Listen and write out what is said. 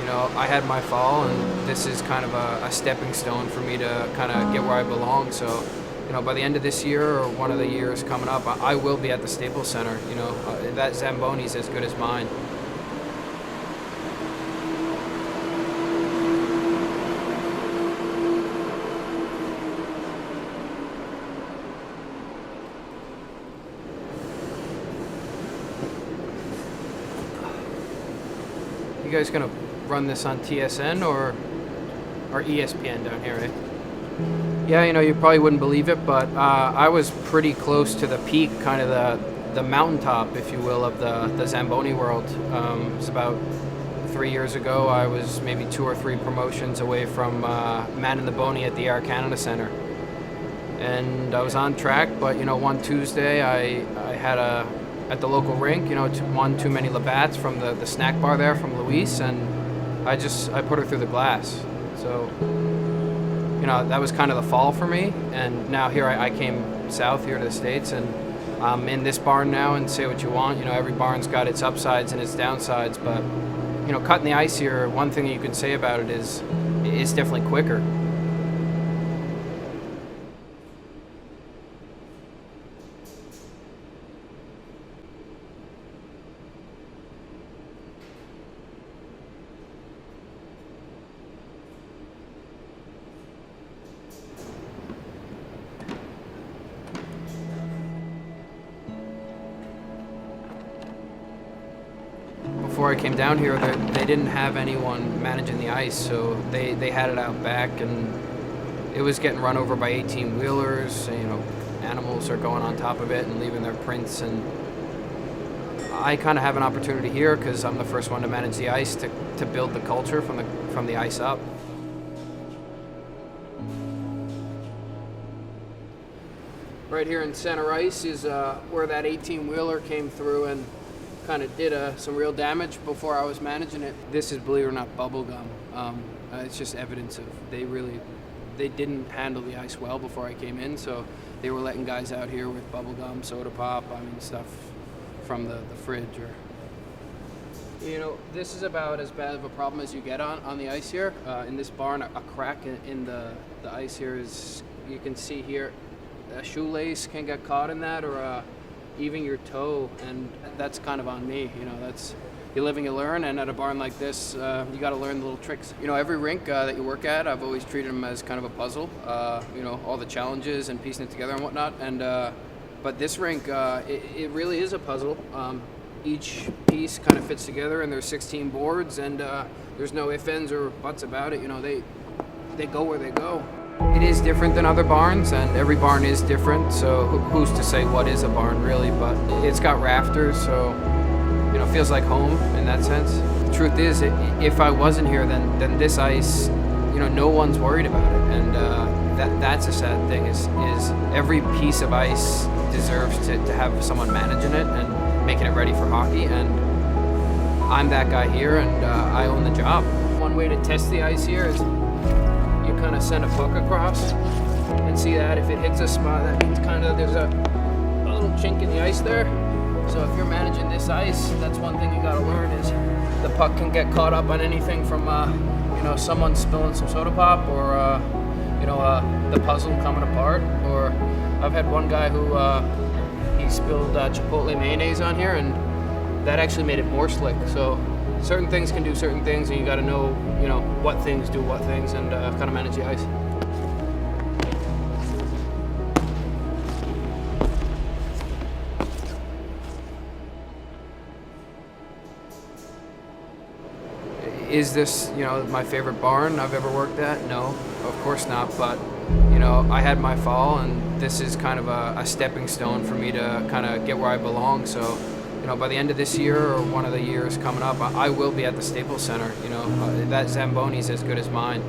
I had my fall, and this is kind of a stepping stone for me to kind of get where I belong. So, by the end of this year or one of the years coming up, I will be at the Staples Center. That Zamboni's as good as mine. You guys gonna run this on TSN or ESPN down here, eh? Yeah, you probably wouldn't believe it, but I was pretty close to the peak, kind of the mountaintop, if you will, of the Zamboni world. It was about 3 years ago. I was maybe 2 or 3 promotions away from manning the Bony at the Air Canada Centre. And I was on track, but, one Tuesday I had at the local rink, one too many Labatt's from the snack bar there from Luis, and I put her through the glass. So, that was kind of the fall for me. And now here I came south here to the States, and I'm in this barn now, and say what you want. Every barn's got its upsides and its downsides, but, cutting the ice here, one thing you could say about it is it's definitely quicker. Before I came down here, they didn't have anyone managing the ice, so they had it out back, and it was getting run over by 18-wheelers. Animals are going on top of it and leaving their prints, and I kind of have an opportunity here because I'm the first one to manage the ice to build the culture from the ice up. Right here in center ice is where that 18-wheeler came through and kind of did some real damage before I was managing it. This is, believe it or not, bubble gum. It's just evidence of they didn't handle the ice well before I came in, so they were letting guys out here with bubble gum, soda pop, stuff from the fridge. This is about as bad of a problem as you get on the ice here. In this barn, a crack in the ice here is, you can see here, a shoelace can get caught in that, or even your toe, and that's kind of on me. You live and you learn, and at a barn like this, you got to learn the little tricks. Every rink that you work at, I've always treated them as kind of a puzzle. All the challenges and piecing it together and whatnot. And but this rink, it really is a puzzle. Each piece kind of fits together, and there's 16 boards, and there's no ifs, ands, or buts about it. They go where they go. It is different than other barns, and every barn is different, so who's to say what is a barn, really? But it's got rafters, so, it feels like home in that sense. The truth is, if I wasn't here, then this ice, no one's worried about it, and that's a sad thing, is every piece of ice deserves to have someone managing it and making it ready for hockey, and I'm that guy here, and I own the job. One way to test the ice here is you kind of send a puck across and see that if it hits a spot, that means kind of there's a little chink in the ice there. So if you're managing this ice, that's one thing you got to learn, is the puck can get caught up on anything from someone spilling some soda pop, or the puzzle coming apart. Or I've had one guy who he spilled Chipotle mayonnaise on here, and that actually made it more slick. So certain things can do certain things, and you got to know, what things do what things, and kind of manage the ice. Is this, my favorite barn I've ever worked at? No, of course not. But, I had my fall, and this is kind of a stepping stone for me to kind of get where I belong. So, by the end of this year or one of the years coming up, I will be at the Staples Center. That Zamboni's as good as mine.